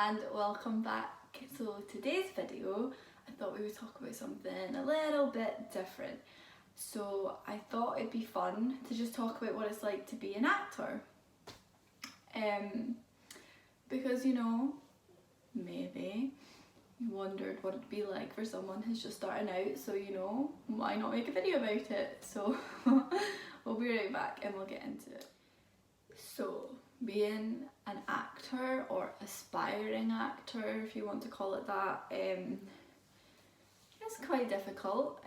and welcome back. So today's video, I thought we would talk about something a little bit different. So I thought it'd be fun to just talk about what it's like to be an actor. Because maybe you wondered what it'd be like for someone who's just starting out, so why not make a video about it? So we'll be right back and we'll get into it. So being an actor, or aspiring actor if you want to call it that, it's quite difficult,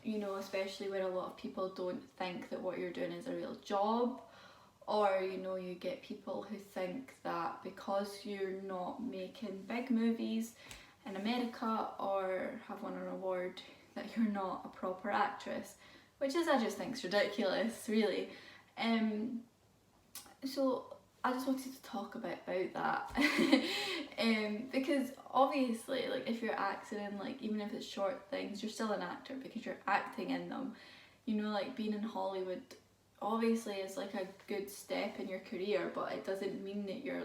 especially when a lot of people don't think that what you're doing is a real job, or you get people who think that because you're not making big movies in America or have won an award that you're not a proper actress, which I just think is ridiculous, really. So I just wanted to talk a bit about that. Because obviously, if you're acting in even if it's short things, you're still an actor because you're acting in them. Being in Hollywood obviously is a good step in your career, but it doesn't mean that you're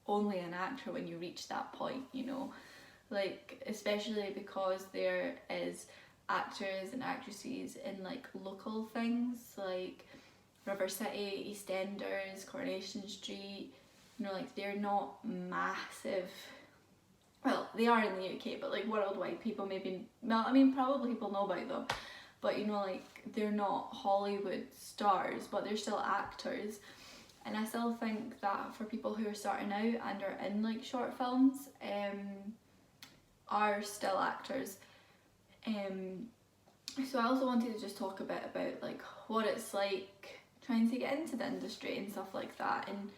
only an actor when you reach that point, especially because there is actors and actresses in local things like River City, EastEnders, Coronation Street. They're not massive. Well, they are in the UK, but worldwide, people probably people know about them, but they're not Hollywood stars, but they're still actors. And I still think that for people who are starting out and are in short films, are still actors. So I also wanted to just talk a bit about what it's like trying to get into the industry and stuff like that, and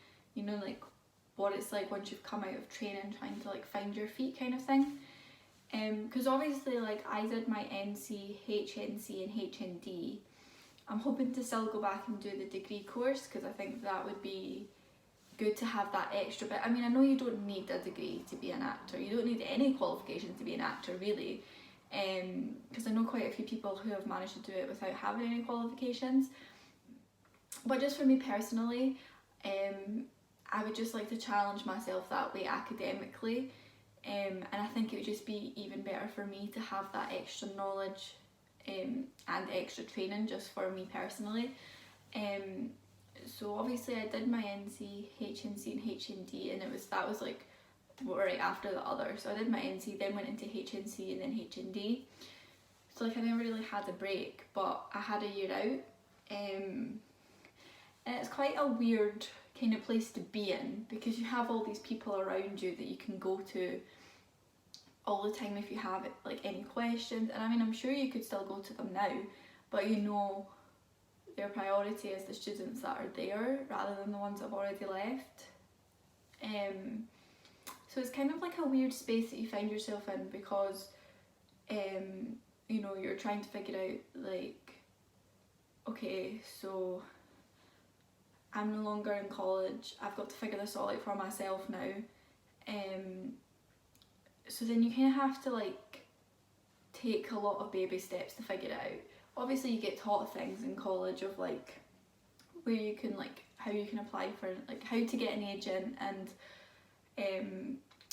what it's like once you've come out of training, trying to find your feet kind of thing. Because obviously I did my NC, HNC and HND. I'm hoping to still go back and do the degree course because I think that would be good to have that extra bit. I know you don't need a degree to be an actor, you don't need any qualifications to be an actor really, because I know quite a few people who have managed to do it without having any qualifications. But just for me personally, I would just like to challenge myself that way academically, and I think it would just be even better for me to have that extra knowledge and extra training just for me personally. So obviously I did my NC, HNC and HND, and that was right after the other. So I did my NC, then went into HNC and then HND. So I never really had a break, but I had a year out. And it's quite a weird kind of place to be in because you have all these people around you that you can go to all the time if you have any questions. And I'm sure you could still go to them now, but their priority is the students that are there rather than the ones that have already left. So it's kind of a weird space that you find yourself in because you're trying to figure out okay, so I'm no longer in college, I've got to figure this all out for myself now. So then you kind of have to take a lot of baby steps to figure it out. Obviously you get taught things in college of where you can how you can apply for how to get an agent and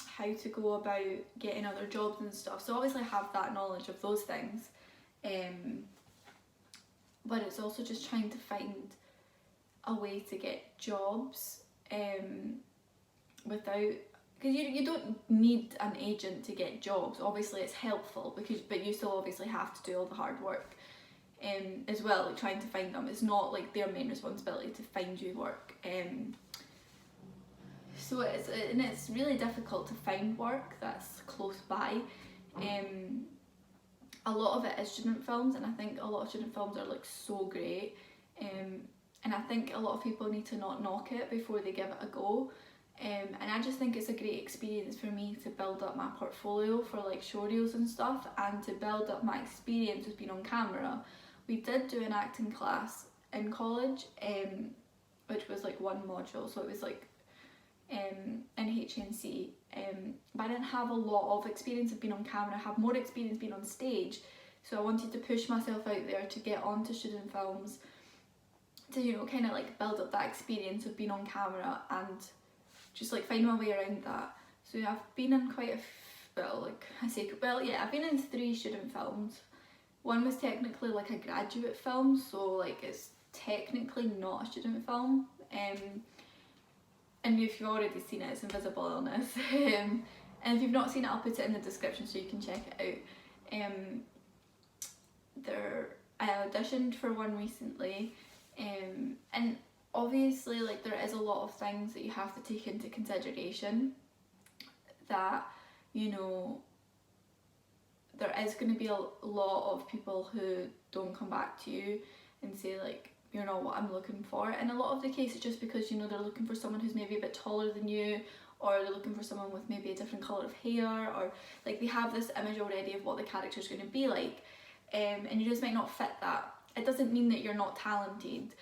how to go about getting other jobs and stuff. So obviously I have that knowledge of those things, but it's also just trying to find a way to get jobs without, because you don't need an agent to get jobs. Obviously it's helpful but you still obviously have to do all the hard work as well, trying to find them. It's not their main responsibility to find you work. So it's really difficult to find work that's close by. A lot of it is student films, and I think a lot of student films are so great, and I think a lot of people need to not knock it before they give it a go. And I just think it's a great experience for me to build up my portfolio for showreels and stuff, and to build up my experience with being on camera. We did do an acting class in college, which was one module, so it was in HNC, but I didn't have a lot of experience of being on camera. I have more experience being on stage, so I wanted to push myself out there to get onto student films, to kind of build up that experience of being on camera and just like find my way around that. So I've been in quite a I've been in 3 student films. One was technically like a graduate film, so like it's technically not a student film. And if you've already seen it, it's Invisible Illness. And if you've not seen it, I'll put it in the description so you can check it out. I auditioned for one recently, and obviously like there is a lot of things that you have to take into consideration, that, you know, there is going to be a lot of people who don't come back to you and say like, you're not what I'm looking for. And a lot of the cases just because, you know, they're looking for someone who's maybe a bit taller than you, or they're looking for someone with maybe a different colour of hair, or like they have this image already of what the character's going to be like, and you just might not fit that. It doesn't mean that you're not talented,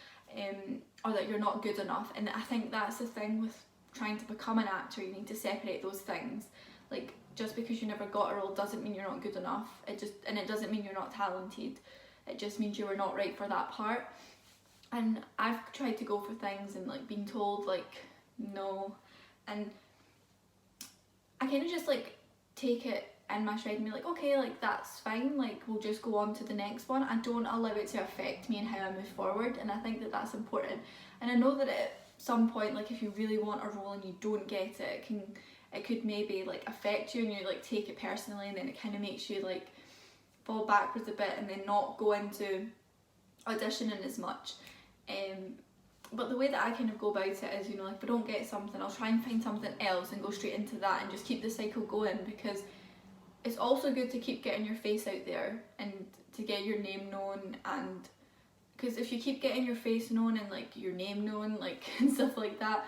or that you're not good enough. And I think that's the thing with trying to become an actor, you need to separate those things. Like, just because you never got a role doesn't mean you're not good enough. It doesn't mean you're not talented. It just means you were not right for that part. And I've tried to go for things and like being told like no, and I kind of just like take it in my stride and be like, okay, like that's fine, like we'll just go on to the next one. I don't allow it to affect me and how I move forward, and I think that that's important. And I know that at some point, like if you really want a role and you don't get it, it could maybe like affect you and you like take it personally, and then it kind of makes you like fall backwards a bit and then not go into auditioning as much. But the way that I kind of go about it is, you know, like if I don't get something, I'll try and find something else and go straight into that and just keep the cycle going, because it's also good to keep getting your face out there and to get your name known. And because if you keep getting your face known and like your name known, like and stuff like that,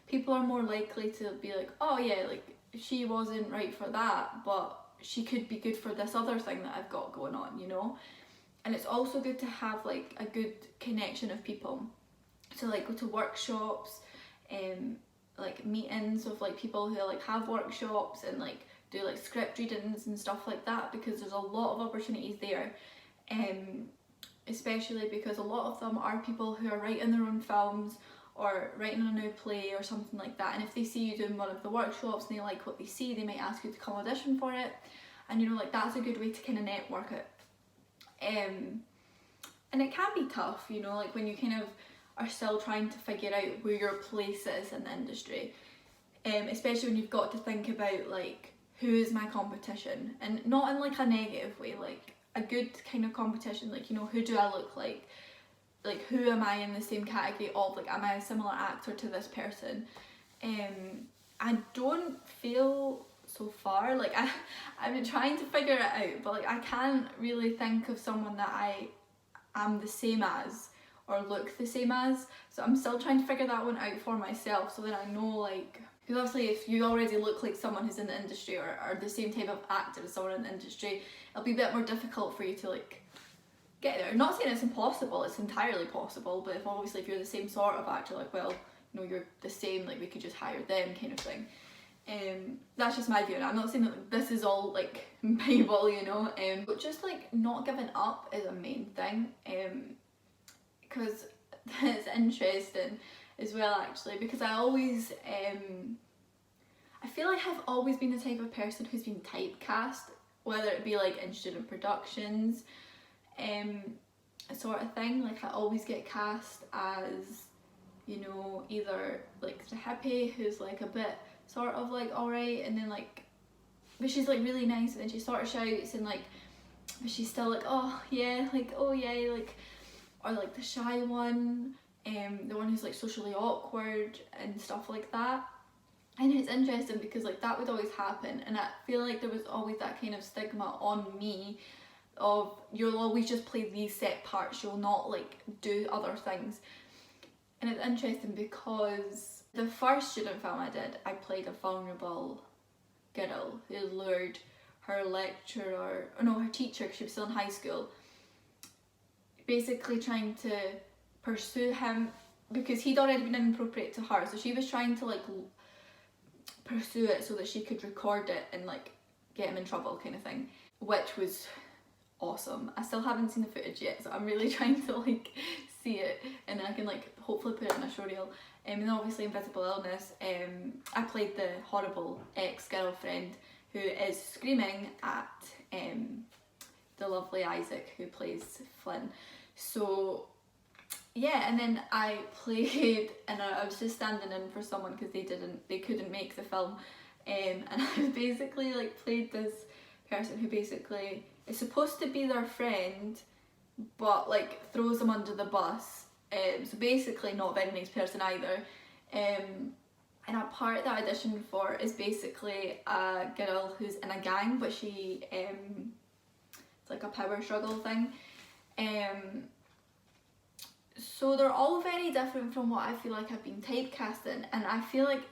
people are more likely to be like, oh yeah, like she wasn't right for that, but she could be good for this other thing that I've got going on, you know. And it's also good to have like a good connection of people, so like go to workshops, like meetings with like people who like have workshops and like do like script readings and stuff like that, because there's a lot of opportunities there, especially because a lot of them are people who are writing their own films or writing a new play or something like that. And if they see you doing one of the workshops and they like what they see, they might ask you to come audition for it. And you know, like that's a good way to kind of network it. And it can be tough, you know, like when you kind of are still trying to figure out where your place is in the industry, especially when you've got to think about like, who is my competition, and not in like a negative way, like a good kind of competition, like, you know, who do I look like who am I in the same category of, like am I a similar actor to this person. I don't feel so far, like I've been trying to figure it out, but like I can't really think of someone that I am the same as or look the same as, so I'm still trying to figure that one out for myself, so that I know, like, because obviously if you already look like someone who's in the industry or the same type of actor as someone in the industry, it'll be a bit more difficult for you to like get there. I'm not saying it's impossible, it's entirely possible, but if you're the same sort of actor, like, well, you know, you're the same, like we could just hire them kind of thing. That's just my view, and I'm not saying that this is all like Bible, you know, but just like not giving up is a main thing, because it's interesting as well actually, because I always I feel like I've always been the type of person who's been typecast, whether it be like in student productions, sort of thing. Like I always get cast as, you know, either like the hippie who's like a bit sort of like alright, and then like, but she's like really nice, and then she sort of shouts, and like, but she's still like, oh yeah, like, oh yeah, like, or like the shy one, the one who's like socially awkward and stuff like that. And it's interesting because like that would always happen, and I feel like there was always that kind of stigma on me of you'll always just play these set parts, you'll not like do other things. And it's interesting because the first student film I did, I played a vulnerable girl who lured her lecturer, or no, her teacher, because she was still in high school, basically trying to pursue him because he'd already been inappropriate to her, so she was trying to like pursue it so that she could record it and like get him in trouble kind of thing, which was awesome. I still haven't seen the footage yet, so I'm really trying to like see it, and I can like hopefully put it in a showreel. And then obviously Invisible Illness, I played the horrible ex-girlfriend who is screaming at the lovely Isaac who plays Flynn. So yeah, and then I played, and I was just standing in for someone because they couldn't make the film, and I basically like played this person who basically is supposed to be their friend, but like throws them under the bus. So basically not a very nice person either. And a part that I auditioned for is basically a girl who's in a gang, but she it's like a power struggle thing. So they're all very different from what I feel like I've been typecast in, and I feel like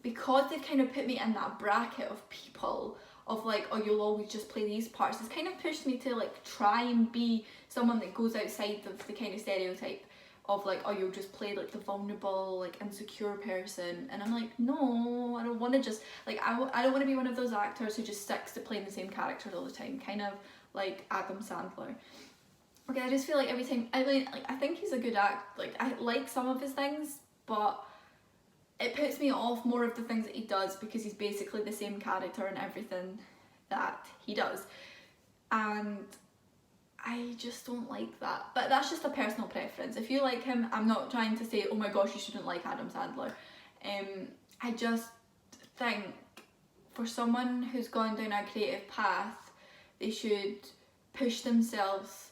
because they've kind of put me in that bracket of people of like, oh, you'll always just play these parts, it's kind of pushed me to like try and be someone that goes outside of the kind of stereotype of like, oh, you'll just play like the vulnerable, like insecure person, and I'm like, no, I don't want to just like, I don't want to be one of those actors who just sticks to playing the same characters all the time, kind of like Adam Sandler. Okay, I just feel like every time, I think he's a good actor, like I like some of his things, but it puts me off more of the things that he does because he's basically the same character in everything that he does, and I just don't like that. But that's just a personal preference. If you like him, I'm not trying to say, oh my gosh, you shouldn't like Adam Sandler. I just think for someone who's gone down a creative path, they should push themselves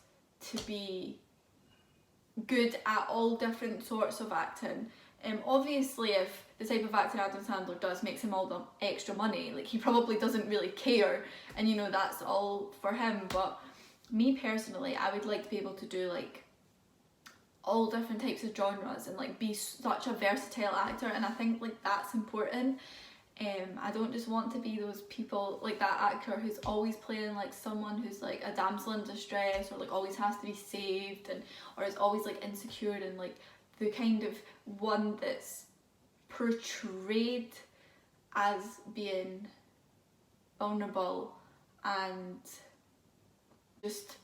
to be good at all different sorts of acting. Obviously, if the type of acting Adam Sandler does makes him all the extra money, like he probably doesn't really care, and you know, that's all for him. But me personally, I would like to be able to do like all different types of genres and like be such a versatile actor, and I think like that's important. I don't just want to be those people, like that actor who's always playing like someone who's like a damsel in distress, or like always has to be saved, and or is always like insecure, and like the kind of one that's portrayed as being vulnerable and just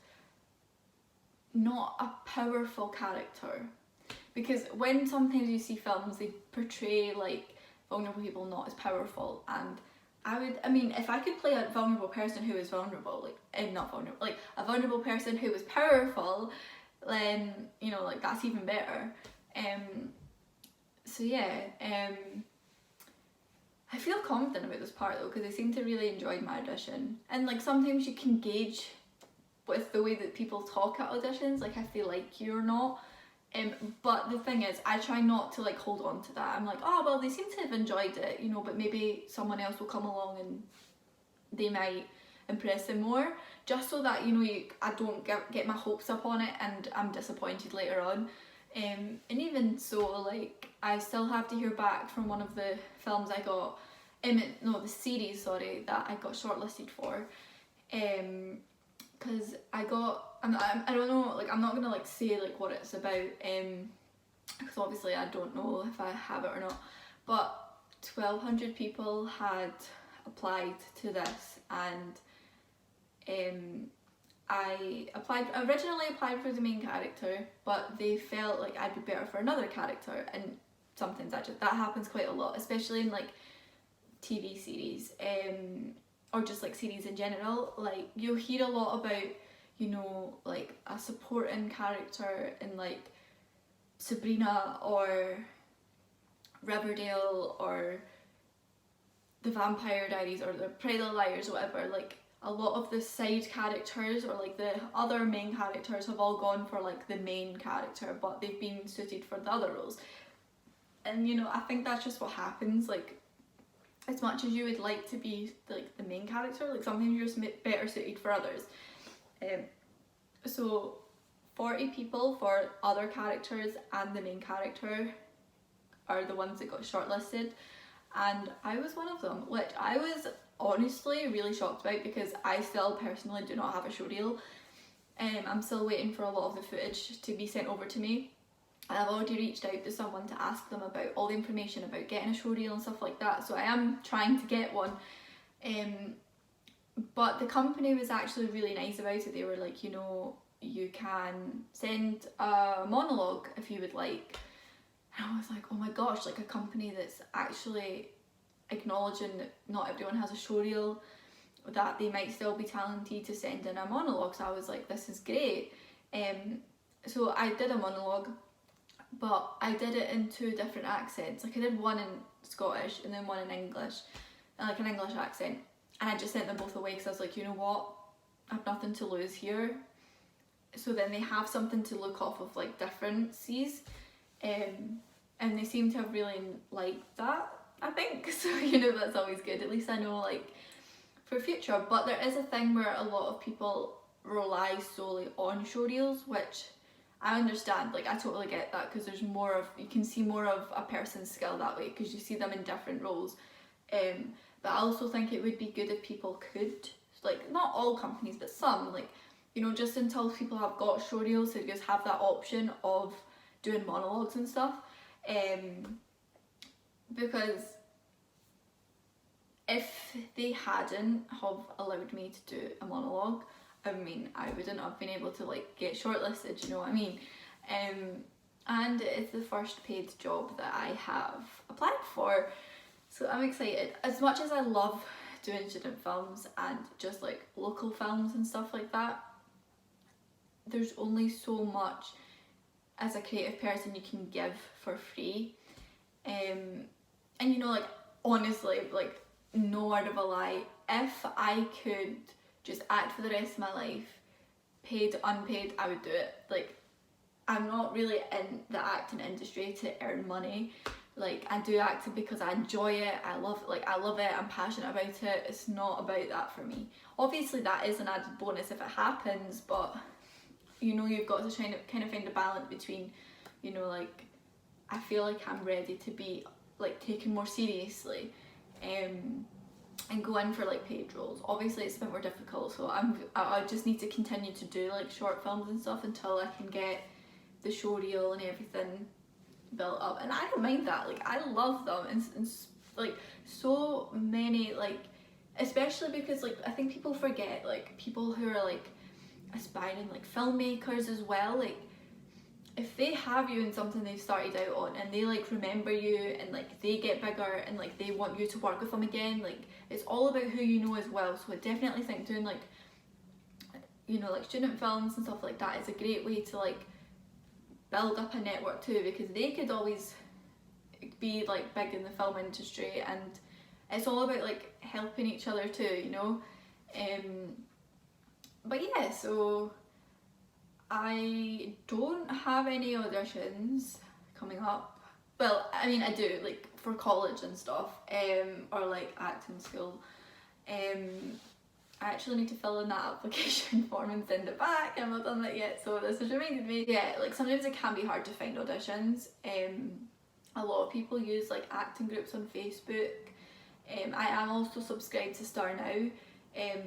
not a powerful character. Because when sometimes you see films, they portray like vulnerable people not as powerful, and I mean, if I could play a vulnerable person who is vulnerable, like, not vulnerable, like a vulnerable person who is powerful, then, you know, like that's even better. So yeah, I feel confident about this part though, because I seem to really enjoy my audition, and like sometimes you can gauge with the way that people talk at auditions, like if they like you or not. But the thing is, I try not to like hold on to that. I'm like, oh well, they seem to have enjoyed it, you know, but maybe someone else will come along and they might impress them more, just so that, you know, I don't get my hopes up on it and I'm disappointed later on. And even so, like, I still have to hear back from one of the films I got, the series, sorry, that I got shortlisted for, because I don't know, like, I'm not gonna like say like what it's about, because obviously I don't know if I have it or not, but 1,200 people had applied to this, and I originally applied for the main character, but they felt like I'd be better for another character, and sometimes that happens quite a lot, especially in like TV series, or just like series in general. Like, you'll hear a lot about, you know, like a supporting character in like Sabrina or Riverdale or The Vampire Diaries or The Pretty Little Liars or whatever. Like, a lot of the side characters or like the other main characters have all gone for like the main character, but they've been suited for the other roles. And you know, I think that's just what happens. Like, as much as you would like to be like the main character, like sometimes you're just better suited for others. So 40 people for other characters and the main character are the ones that got shortlisted, and I was one of them, which I was honestly really shocked about, because I still personally do not have a showreel. I'm still waiting for a lot of the footage to be sent over to me, and I've already reached out to someone to ask them about all the information about getting a showreel and stuff like that, so I am trying to get one. But the company was actually really nice about it. They were like, you know, you can send a monologue if you would like. And I was like, oh my gosh, like a company that's actually acknowledging that not everyone has a showreel, that they might still be talented to send in a monologue. So I was like, this is great. So I did a monologue, but I did it in 2 different accents. Like I did one in Scottish and then one in English, like an English accent. And I just sent them both away because I was like, you know what, I have nothing to lose here. So then they have something to look off of, like differences. And they seem to have really liked that, I think. So, you know, that's always good. At least I know, like, for future. But there is a thing where a lot of people rely solely on showreels, which I understand. Like, I totally get that, because there's more of, you can see more of a person's skill that way, because you see them in different roles. But I also think it would be good if people could, like, not all companies, but some, like, you know, just until people have got showreels, so just have that option of doing monologues and stuff. Because if they hadn't have allowed me to do a monologue, I mean, I wouldn't have been able to, like, get shortlisted, you know what I mean? And it's the first paid job that I have applied for, so I'm excited. As much as I love doing student films and just like local films and stuff like that, there's only so much as a creative person you can give for free. And you know, like, honestly, like, no word of a lie, if I could just act for the rest of my life, paid, unpaid, I would do it. Like, I'm not really in the acting industry to earn money. Like, I do acting because I enjoy it, I love it, I'm passionate about it. It's not about that for me. Obviously that is an added bonus if it happens, but you know, you've got to try to kind of find a balance between, you know, like, I feel like I'm ready to be, like, taken more seriously, and go in for, like, paid roles. Obviously it's a bit more difficult, so I just need to continue to do, like, short films and stuff until I can get the showreel and everything built up. And I don't mind that, like, I love them, and like, so many, like, especially because, like, I think people forget, like, people who are, like, aspiring, like, filmmakers as well, like, if they have you in something they've started out on and they, like, remember you and, like, they get bigger and, like, they want you to work with them again, like, it's all about who you know as well. So I definitely think doing, like, you know, like, student films and stuff like that is a great way to, like, build up a network too, because they could always be, like, big in the film industry, and it's all about, like, helping each other too, you know. But yeah, so I don't have any auditions coming up. Well, I mean, I do, like, for college and stuff, or, like, acting school. I actually need to fill in that application form and send it back. I've not done that yet, so this has reminded me. Yeah, like, sometimes it can be hard to find auditions. A lot of people use, like, acting groups on Facebook. I am also subscribed to Star Now,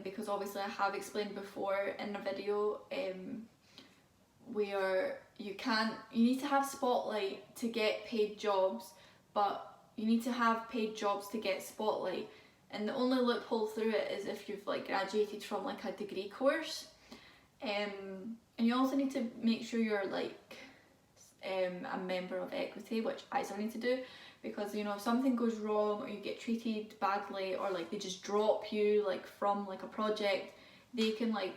because obviously I have explained before in a video where you need to have Spotlight to get paid jobs, but you need to have paid jobs to get Spotlight. And the only loophole through it is if you've, like, graduated from, like, a degree course. And you also need to make sure you're, like, a member of Equity, which I still need to do, because, you know, if something goes wrong or you get treated badly, or, like, they just drop you, like, from, like, a project, they can, like,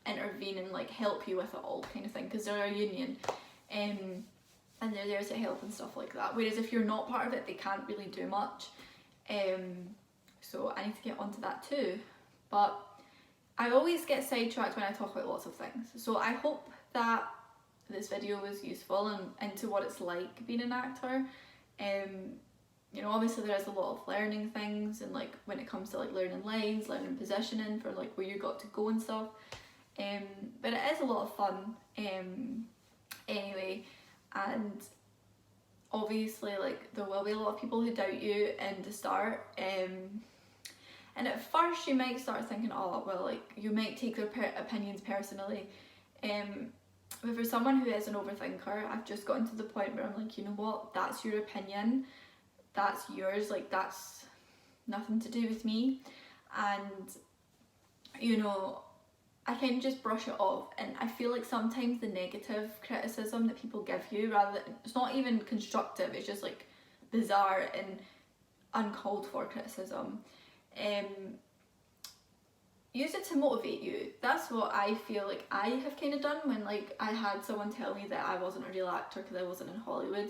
intervene and, like, help you with it all, kind of thing, because they're a union. And they're there to help and stuff like that. Whereas if you're not part of it, they can't really do much. So I need to get onto that too. But I always get sidetracked when I talk about lots of things. So I hope that this video was useful and into what it's like being an actor. You know, obviously there is a lot of learning things, and, like, when it comes to, like, learning lines, learning positioning for, like, where you got to go and stuff. But it is a lot of fun. Anyway, and obviously, like, there will be a lot of people who doubt you in the start. And at first you might start thinking, oh, well, like, you might take their opinions personally. But for someone who is an overthinker, I've just gotten to the point where I'm like, you know what, that's your opinion, that's yours, like, that's nothing to do with me. And, you know, I kind of just brush it off, and I feel like sometimes the negative criticism that people give you, rather than, it's not even constructive, it's just like bizarre and uncalled for criticism, use it to motivate you. That's what I feel like I have kind of done when like I had someone tell me that I wasn't a real actor because I wasn't in Hollywood.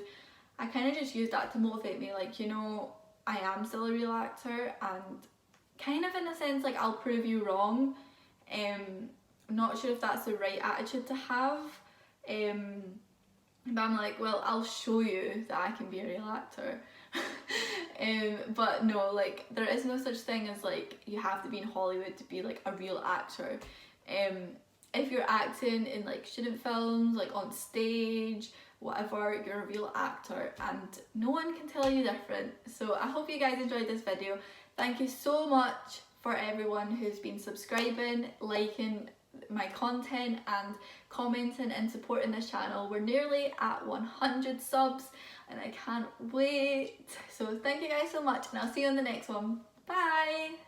I kind of just used that to motivate me, like, you know, I am still a real actor, and kind of in a sense like I'll prove you wrong. I'm not sure if that's the right attitude to have, but I'm like, well, I'll show you that I can be a real actor. But no, like, there is no such thing as like you have to be in Hollywood to be like a real actor. If you're acting in like student films, like on stage, whatever, you're a real actor, and no one can tell you different. So I hope you guys enjoyed this video. Thank you so much for everyone who's been subscribing, liking my content and commenting and supporting this channel. We're nearly at 100 subs and I can't wait. So thank you guys so much, and I'll see you on the next one. Bye!